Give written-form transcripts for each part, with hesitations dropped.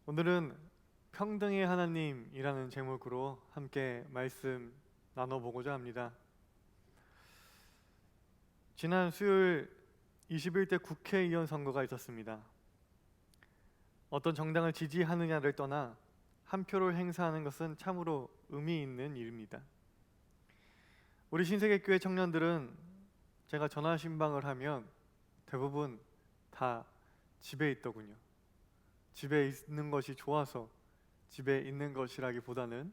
오늘은 평등의 하나님이라는 제목으로 함께 말씀 나눠보고자 합니다. 지난 수요일 21대 국회의원 선거가 있었습니다. 어떤 정당을 지지하느냐를 떠나 한 표를 행사하는 것은 참으로 의미 있는 일입니다. 우리 신세계교회 청년들은 제가 전화 신방을 하면 대부분 다 집에 있더군요. 집에 있는 것이 좋아서 집에 있는 것이라기보다는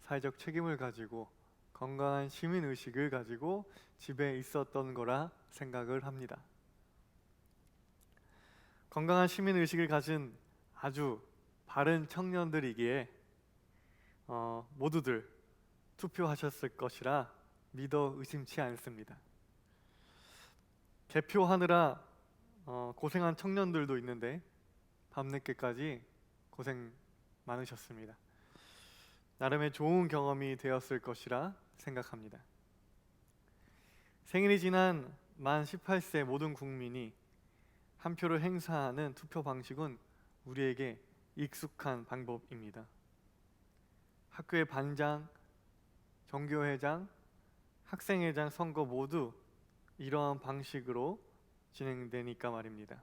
사회적 책임을 가지고 건강한 시민의식을 가지고 집에 있었던 거라 생각을 합니다. 건강한 시민의식을 가진 아주 바른 청년들이기에 모두들 투표하셨을 것이라 믿어 의심치 않습니다. 개표하느라 고생한 청년들도 있는데 밤늦게까지 고생 많으셨습니다. 나름의 좋은 경험이 되었을 것이라 생각합니다. 생일이 지난 만 18세 모든 국민이 한 표를 행사하는 투표 방식은 우리에게 익숙한 방법입니다. 학교의 반장, 전교회장, 학생회장 선거 모두 이러한 방식으로 진행되니까 말입니다.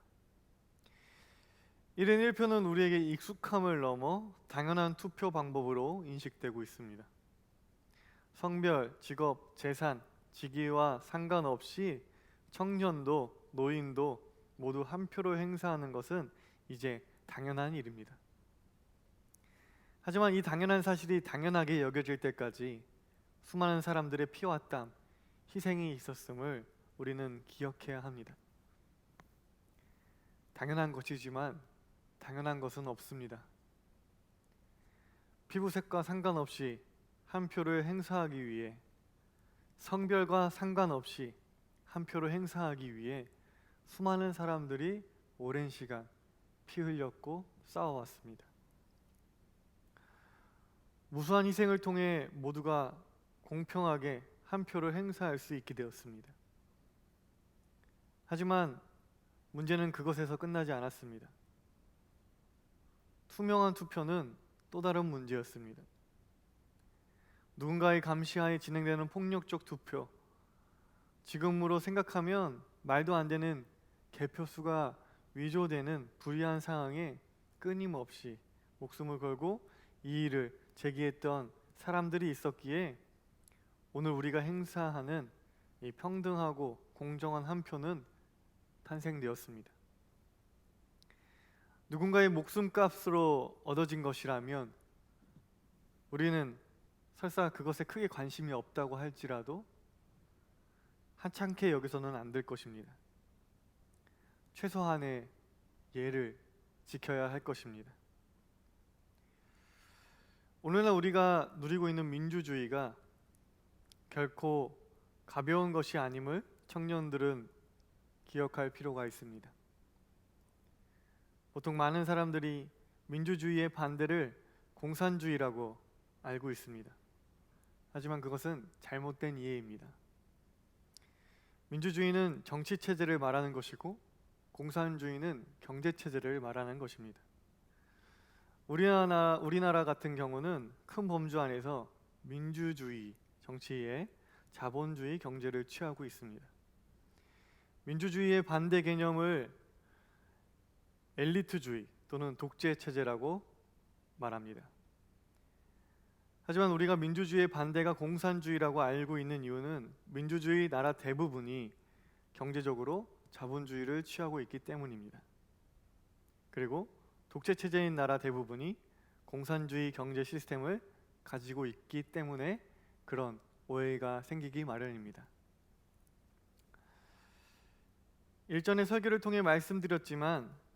1인 1표는 우리에게 익숙함을 넘어 당연한 투표 방법으로 인식되고 있습니다. 성별, 직업, 재산, 직위와 상관없이 청년도 노인도 모두 한 표를 행사하는 것은 이제 당연한 일입니다. 하지만 이 당연한 사실이 당연하게 여겨질 때까지 수많은 사람들의 피와 땀, 희생이 있었음을 우리는 기억해야 합니다. 당연한 것이지만 당연한 것은 없습니다. 피부색과 상관없이 한 표를 행사하기 위해, 성별과 상관없이 한 표를 행사하기 위해 수많은 사람들이 오랜 시간 피 흘렸고 싸워왔습니다. 무수한 희생을 통해 모두가 공평하게 한 표를 행사할 수 있게 되었습니다. 하지만 문제는 그것에서 끝나지 않았습니다. 투명한 투표는 또 다른 문제였습니다. 누군가의 감시하에 진행되는 폭력적 투표, 지금으로 생각하면 말도 안 되는 개표수가 위조되는 불리한 상황에 끊임없이 목숨을 걸고 이 일을 제기했던 사람들이 있었기에 오늘 우리가 행사하는 이 평등하고 공정한 한 표는 탄생되었습니다. 누군가의 목숨값으로 얻어진 것이라면 우리는 설사 그것에 크게 관심이 없다고 할지라도 하찮게 여기서는 안 될 것입니다. 최소한의 예를 지켜야 할 것입니다. 오늘날 우리가 누리고 있는 민주주의가 결코 가벼운 것이 아님을 청년들은 기억할 필요가 있습니다. 보통 많은 사람들이 민주주의의 반대를 공산주의라고 알고 있습니다. 하지만 그것은 잘못된 이해입니다. 민주주의는 정치체제를 말하는 것이고 공산주의는 경제체제를 말하는 것입니다. 우리나라 같은 경우는 큰 범주 안에서 민주주의 정치에 자본주의 경제를 취하고 있습니다. 민주주의의 반대 개념을 엘리트주의 또는 독재체제라고 말합니다. 하지만 우리가 민주주의의 반대가 공산주의라고 알고 있는 이유는 민주주의 나라 대부분이 경제적으로 자본주의를 취하고 있기 때문입니다. 그리고 독재체제인 나라 대부분이 공산주의 경제 시스템을 가지고 있기 때문에 그런 오해가 생기기 마련입니다. 일전에 설교를 통해 말씀드렸지만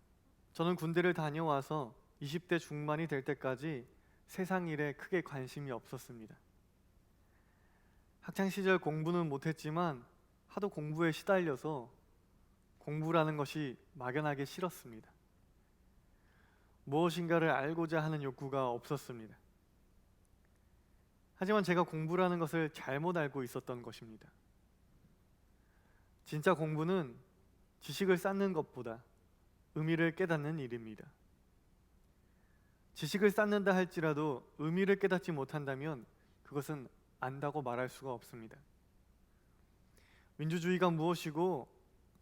저는 군대를 다녀와서 20대 중반이 될 때까지 세상 일에 크게 관심이 없었습니다. 학창시절 공부는 못했지만 하도 공부에 시달려서 공부라는 것이 막연하게 싫었습니다. 무엇인가를 알고자 하는 욕구가 없었습니다. 하지만 제가 공부라는 것을 잘못 알고 있었던 것입니다. 진짜 공부는 지식을 쌓는 것보다 의미를 깨닫는 일입니다. 지식을 쌓는다 할지라도 의미를 깨닫지 못한다면 그것은 안다고 말할 수가 없습니다. 민주주의가 무엇이고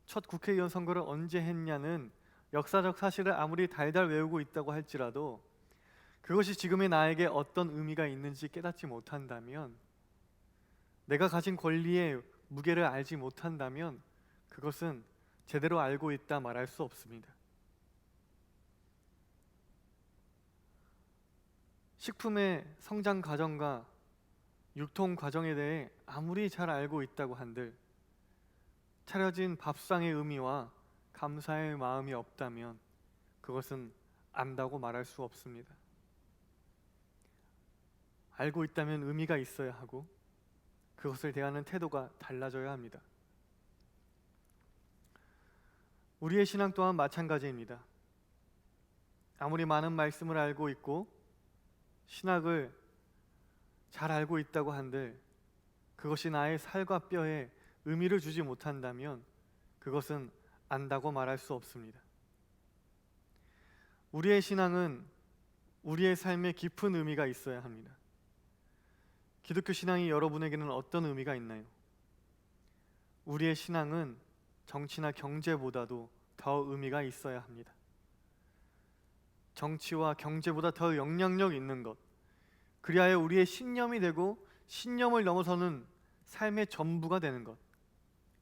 첫 국회의원 선거를 언제 했냐는 역사적 사실을 아무리 달달 외우고 있다고 할지라도 그것이 지금의 나에게 어떤 의미가 있는지 깨닫지 못한다면, 내가 가진 권리의 무게를 알지 못한다면 그것은 제대로 알고 있다 말할 수 없습니다. 식품의 성장 과정과 유통 과정에 대해 아무리 잘 알고 있다고 한들 차려진 밥상의 의미와 감사의 마음이 없다면 그것은 안다고 말할 수 없습니다. 알고 있다면 의미가 있어야 하고 그것을 대하는 태도가 달라져야 합니다. 우리의 신앙 또한 마찬가지입니다. 아무리 많은 말씀을 알고 있고 신학을 잘 알고 있다고 한들 그것이 나의 살과 뼈에 의미를 주지 못한다면 그것은 안다고 말할 수 없습니다. 우리의 신앙은 우리의 삶에 깊은 의미가 있어야 합니다. 기독교 신앙이 여러분에게는 어떤 의미가 있나요? 우리의 신앙은 정치나 경제보다도 더 의미가 있어야 합니다. 정치와 경제보다 더 영향력 있는 것, 그리하여 우리의 신념이 되고 신념을 넘어서는 삶의 전부가 되는 것,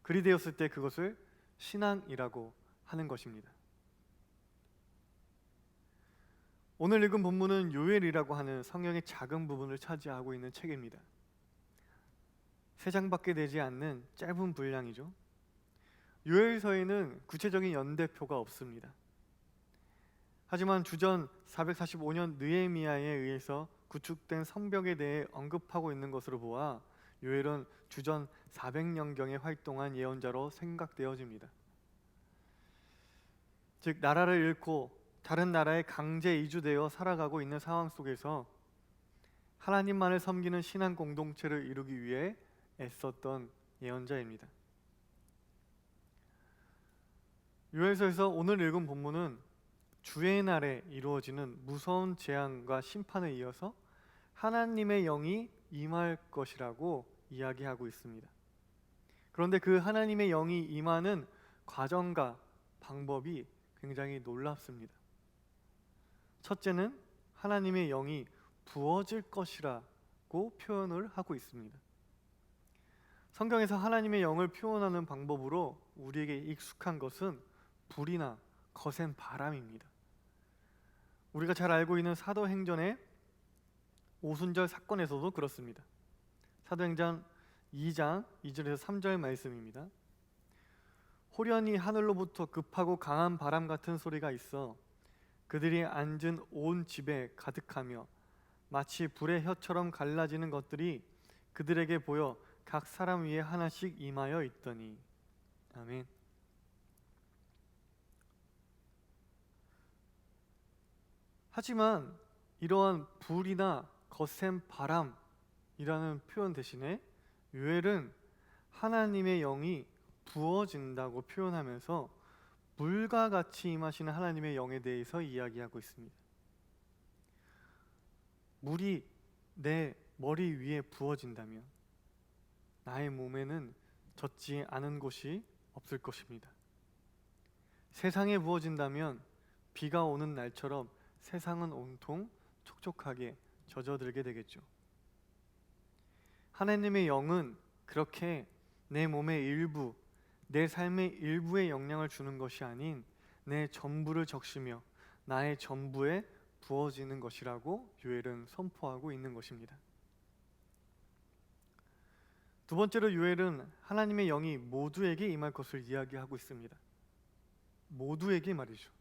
그리 되었을 때 그것을 신앙이라고 하는 것입니다. 오늘 읽은 본문은 요엘이라고 하는 성경의 작은 부분을 차지하고 있는 책입니다. 3장밖에 되지 않는 짧은 분량이죠. 요엘서에는 구체적인 연대표가 없습니다. 하지만 주전 445년 느헤미야에 의해서 구축된 성벽에 대해 언급하고 있는 것으로 보아 요엘은 주전 400년경에 활동한 예언자로 생각되어집니다. 즉 나라를 잃고 다른 나라에 강제 이주되어 살아가고 있는 상황 속에서 하나님만을 섬기는 신앙 공동체를 이루기 위해 애썼던 예언자입니다. 요엘서에서 오늘 읽은 본문은 주의 날에 이루어지는 무서운 재앙과 심판에 이어서 하나님의 영이 임할 것이라고 이야기하고 있습니다. 그런데 그 하나님의 영이 임하는 과정과 방법이 굉장히 놀랍습니다. 첫째는 하나님의 영이 부어질 것이라고 표현을 하고 있습니다. 성경에서 하나님의 영을 표현하는 방법으로 우리에게 익숙한 것은 불이나 거센 바람입니다. 우리가 잘 알고 있는 사도행전의 오순절 사건에서도 그렇습니다. 사도행전 2장 2절에서 3절 말씀입니다. 호련히 하늘로부터 급하고 강한 바람 같은 소리가 있어 그들이 앉은 온 집에 가득하며 마치 불의 혀처럼 갈라지는 것들이 그들에게 보여 각 사람 위에 하나씩 임하여 있더니. 아멘. 하지만 이러한 불이나 거센 바람이라는 표현 대신에 요엘은 하나님의 영이 부어진다고 표현하면서 물과 같이 임하시는 하나님의 영에 대해서 이야기하고 있습니다. 물이 내 머리 위에 부어진다면 나의 몸에는 젖지 않은 곳이 없을 것입니다. 세상에 부어진다면 비가 오는 날처럼 세상은 온통 촉촉하게 젖어들게 되겠죠. 하나님의 영은 그렇게 내 몸의 일부, 내 삶의 일부에 영향을 주는 것이 아닌 내 전부를 적시며 나의 전부에 부어지는 것이라고 요엘은 선포하고 있는 것입니다. 두 번째로 요엘은 하나님의 영이 모두에게 임할 것을 이야기하고 있습니다. 모두에게 말이죠.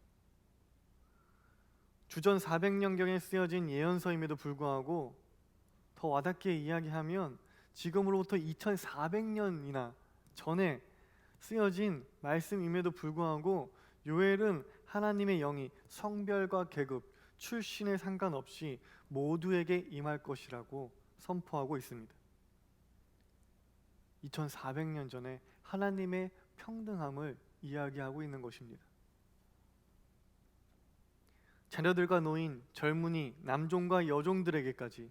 주전 400년경에 쓰여진 예언서임에도 불구하고 더 와닿게 이야기하면 지금으로부터 2400년이나 전에 쓰여진 말씀임에도 불구하고 요엘은 하나님의 영이 성별과 계급, 출신에 상관없이 모두에게 임할 것이라고 선포하고 있습니다. 2400년 전에 하나님의 평등함을 이야기하고 있는 것입니다. 자녀들과 노인, 젊은이, 남종과 여종들에게까지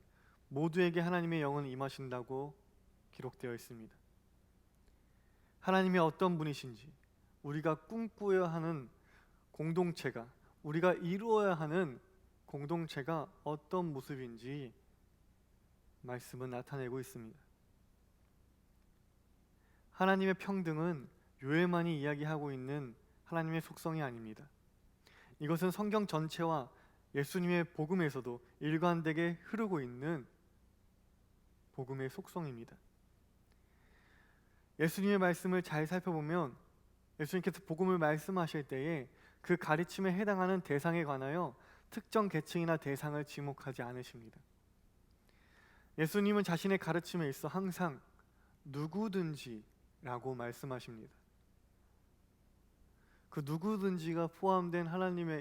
모두에게 하나님의 영은 임하신다고 기록되어 있습니다. 하나님이 어떤 분이신지, 우리가 꿈꾸어야 하는 공동체가, 우리가 이루어야 하는 공동체가 어떤 모습인지 말씀은 나타내고 있습니다. 하나님의 평등은 요엘만이 이야기하고 있는 하나님의 속성이 아닙니다. 이것은 성경 전체와 예수님의 복음에서도 일관되게 흐르고 있는 복음의 속성입니다. 예수님의 말씀을 잘 살펴보면 예수님께서 복음을 말씀하실 때에 그 가르침에 해당하는 대상에 관하여 특정 계층이나 대상을 지목하지 않으십니다. 예수님은 자신의 가르침에 있어 항상 누구든지라고 말씀하십니다. 그 누구든지가 포함된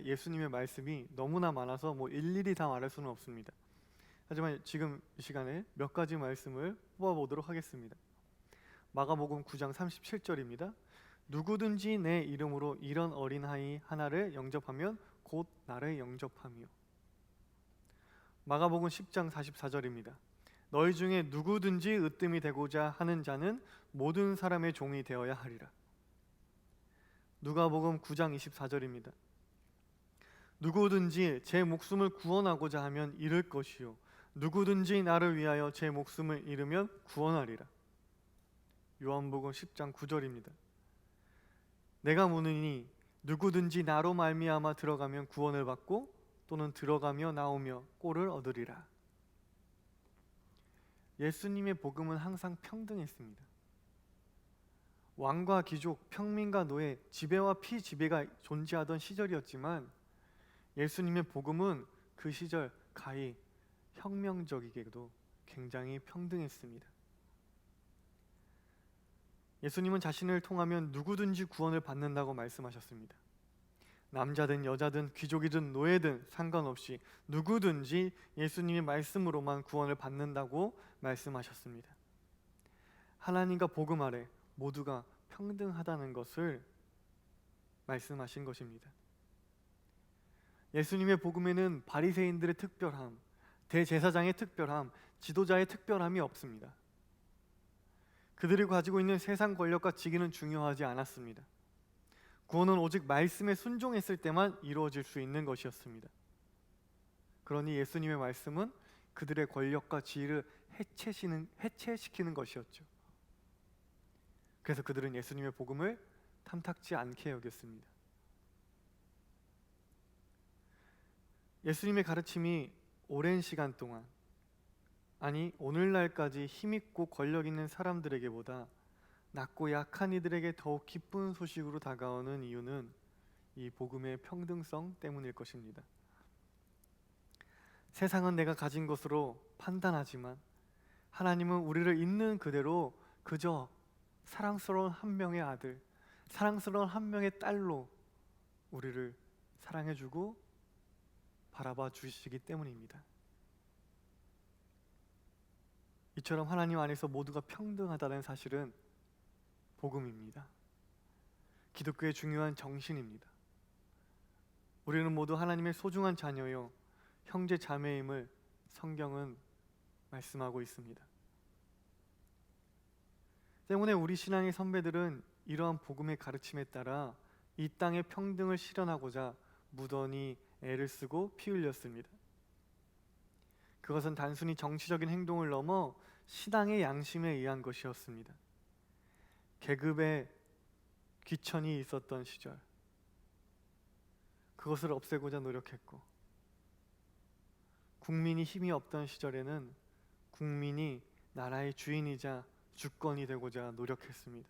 예수님의 말씀이 너무나 많아서 일일이 다 말할 수는 없습니다. 하지만 지금 이 시간에 몇 가지 말씀을 뽑아보도록 하겠습니다. 마가복음 9장 37절입니다. 누구든지 내 이름으로 이런 어린아이 하나를 영접하면 곧 나를 영접하며. 마가복음 10장 44절입니다. 너희 중에 누구든지 으뜸이 되고자 하는 자는 모든 사람의 종이 되어야 하리라. 누가복음 9장 24절입니다. 누구든지 제 목숨을 구원하고자 하면 잃을 것이요 누구든지 나를 위하여 제 목숨을 잃으면 구원하리라. 요한복음 10장 9절입니다. 내가 묻으니 누구든지 나로 말미암아 들어가면 구원을 받고 또는 들어가며 나오며 꼴을 얻으리라. 예수님의 복음은 항상 평등했습니다. 왕과 귀족, 평민과 노예, 지배와 피지배가 존재하던 시절이었지만 예수님의 복음은 그 시절 가히 혁명적이게도 굉장히 평등했습니다. 예수님은 자신을 통하면 누구든지 구원을 받는다고 말씀하셨습니다. 남자든 여자든 귀족이든 노예든 상관없이 누구든지 예수님의 말씀으로만 구원을 받는다고 말씀하셨습니다. 하나님과 복음 아래 모두가 평등하다는 것을 말씀하신 것입니다. 예수님의 복음에는 바리새인들의 특별함, 대제사장의 특별함, 지도자의 특별함이 없습니다. 그들이 가지고 있는 세상 권력과 직위는 중요하지 않았습니다. 구원은 오직 말씀에 순종했을 때만 이루어질 수 있는 것이었습니다. 그러니 예수님의 말씀은 그들의 권력과 지위를 해체시키는 것이었죠. 그래서 그들은 예수님의 복음을 탐탁지 않게 여겼습니다. 예수님의 가르침이 오랜 시간 동안, 아니 오늘날까지 힘있고 권력 있는 사람들에게보다 낮고 약한 이들에게 더욱 기쁜 소식으로 다가오는 이유는 이 복음의 평등성 때문일 것입니다. 세상은 내가 가진 것으로 판단하지만 하나님은 우리를 있는 그대로 그저 사랑스러운 한 명의 아들, 사랑스러운 한 명의 딸로 우리를 사랑해주고 바라봐 주시기 때문입니다. 이처럼 하나님 안에서 모두가 평등하다는 사실은 복음입니다. 기독교의 중요한 정신입니다. 우리는 모두 하나님의 소중한 자녀요 형제 자매임을 성경은 말씀하고 있습니다. 때문에 우리 신앙의 선배들은 이러한 복음의 가르침에 따라 이 땅의 평등을 실현하고자 무던히 애를 쓰고 피 흘렸습니다. 그것은 단순히 정치적인 행동을 넘어 신앙의 양심에 의한 것이었습니다. 계급의 귀천이 있었던 시절, 그것을 없애고자 노력했고, 국민이 힘이 없던 시절에는 국민이 나라의 주인이자 주권이 되고자 노력했습니다.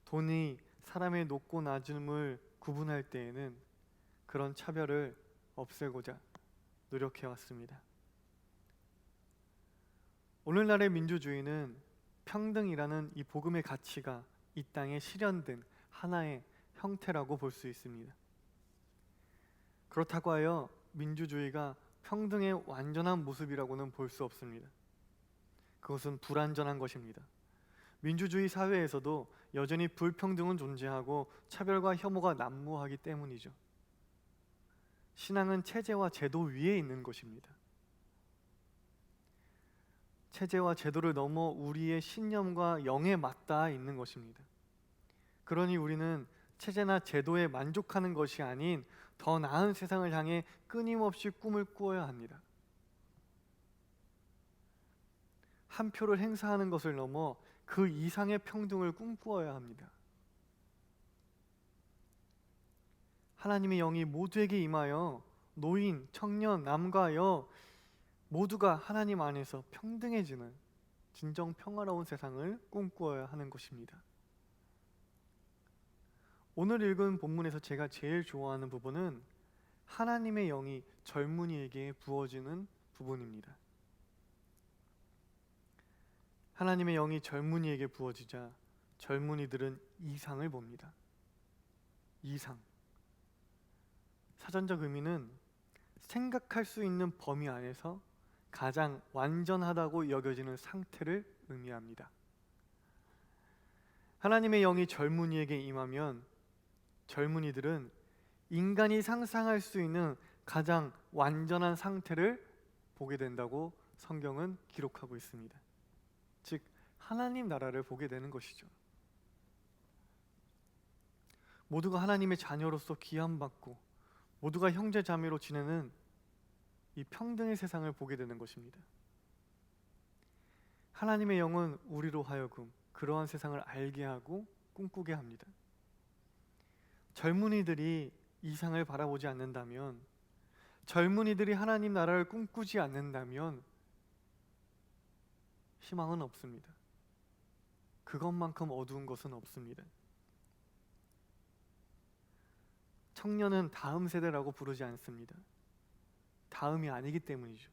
돈이 사람의 높고 낮음을 구분할 때에는 그런 차별을 없애고자 노력해왔습니다. 오늘날의 민주주의는 평등이라는 이 복음의 가치가 이 땅에 실현된 하나의 형태라고 볼 수 있습니다. 그렇다고 하여 민주주의가 평등의 완전한 모습이라고는 볼 수 없습니다. 그것은 불완전한 것입니다. 민주주의 사회에서도 여전히 불평등은 존재하고 차별과 혐오가 난무하기 때문이죠. 신앙은 체제와 제도 위에 있는 것입니다. 체제와 제도를 넘어 우리의 신념과 영에 맞닿아 있는 것입니다. 그러니 우리는 체제나 제도에 만족하는 것이 아닌 더 나은 세상을 향해 끊임없이 꿈을 꾸어야 합니다. 한 표를 행사하는 것을 넘어 그 이상의 평등을 꿈꾸어야 합니다. 하나님의 영이 모두에게 임하여 노인, 청년, 남과 여 모두가 하나님 안에서 평등해지는 진정 평화로운 세상을 꿈꾸어야 하는 것입니다. 오늘 읽은 본문에서 제가 제일 좋아하는 부분은 하나님의 영이 젊은이에게 부어지는 부분입니다. 하나님의 영이 젊은이에게 부어지자 젊은이들은 이상을 봅니다. 이상. 사전적 의미는 생각할 수 있는 범위 안에서 가장 완전하다고 여겨지는 상태를 의미합니다. 하나님의 영이 젊은이에게 임하면 젊은이들은 인간이 상상할 수 있는 가장 완전한 상태를 보게 된다고 성경은 기록하고 있습니다. 즉 하나님 나라를 보게 되는 것이죠. 모두가 하나님의 자녀로서 귀함받고 모두가 형제 자매로 지내는 이 평등의 세상을 보게 되는 것입니다. 하나님의 영은 우리로 하여금 그러한 세상을 알게 하고 꿈꾸게 합니다. 젊은이들이 이상을 바라보지 않는다면, 젊은이들이 하나님 나라를 꿈꾸지 않는다면 희망은 없습니다. 그것만큼 어두운 것은 없습니다. 청년은 다음 세대라고 부르지 않습니다. 다음이 아니기 때문이죠.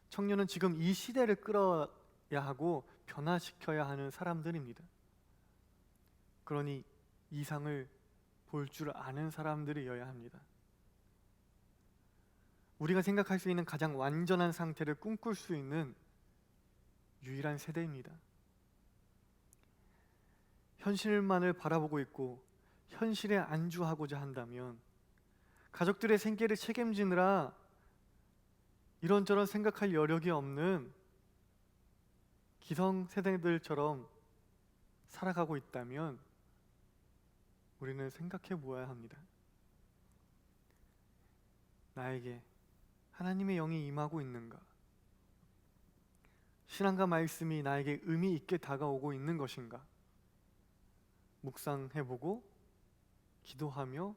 청년은 지금 이 시대를 끌어야 하고 변화시켜야 하는 사람들입니다. 그러니 이상을 볼 줄 아는 사람들이어야 합니다. 우리가 생각할 수 있는 가장 완전한 상태를 꿈꿀 수 있는 유일한 세대입니다. 현실만을 바라보고 있고 현실에 안주하고자 한다면 가족들의 생계를 책임지느라 이런저런 생각할 여력이 없는 기성세대들처럼 살아가고 있다면 우리는 생각해 보아야 합니다. 나에게 하나님의 영이 임하고 있는가? 신앙과 말씀이 나에게 의미 있게 다가오고 있는 것인가? 묵상해보고 기도하며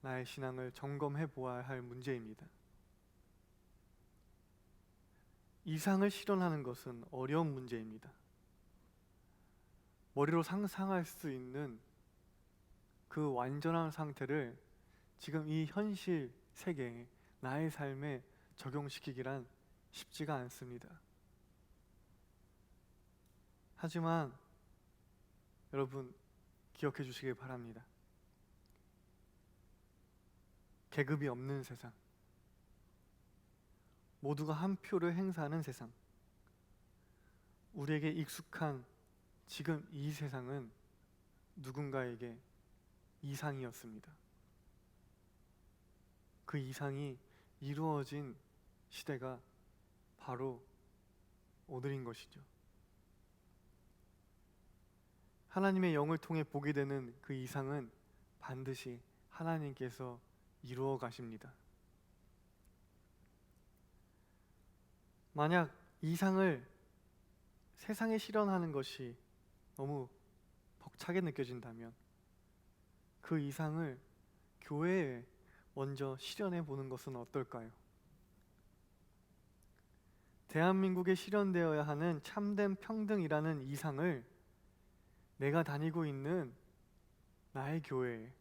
나의 신앙을 점검해 보아야 할 문제입니다. 이상을 실현하는 것은 어려운 문제입니다. 머리로 상상할 수 있는 그 완전한 상태를 지금 이 현실 세계에 나의 삶에 적용시키기란 쉽지가 않습니다. 하지만 여러분 기억해 주시길 바랍니다. 계급이 없는 세상, 모두가 한 표를 행사하는 세상, 우리에게 익숙한 지금 이 세상은 누군가에게 이상이었습니다. 그 이상이 이루어진 시대가 바로 오늘인 것이죠. 하나님의 영을 통해 보게 되는 그 이상은 반드시 하나님께서 이루어 가십니다. 만약 이상을 세상에 실현하는 것이 너무 벅차게 느껴진다면 그 이상을 교회에 먼저 실현해 보는 것은 어떨까요? 대한민국에 실현되어야 하는 참된 평등이라는 이상을 내가 다니고 있는 나의 교회에,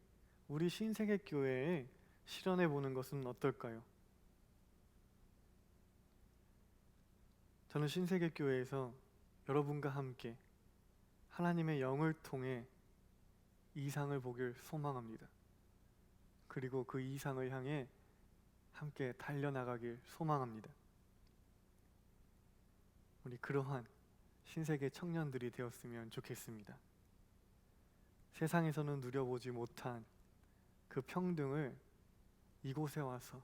우리 신세계 교회에 실현해 보는 것은 어떨까요? 저는 신세계 교회에서 여러분과 함께 하나님의 영을 통해 이상을 보길 소망합니다. 그리고 그 이상을 향해 함께 달려나가길 소망합니다. 우리 그러한 신세계 청년들이 되었으면 좋겠습니다. 세상에서는 누려보지 못한 그 평등을 이곳에 와서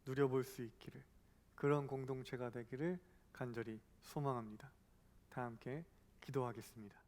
누려볼 수 있기를, 그런 공동체가 되기를 간절히 소망합니다. 다 함께 기도하겠습니다.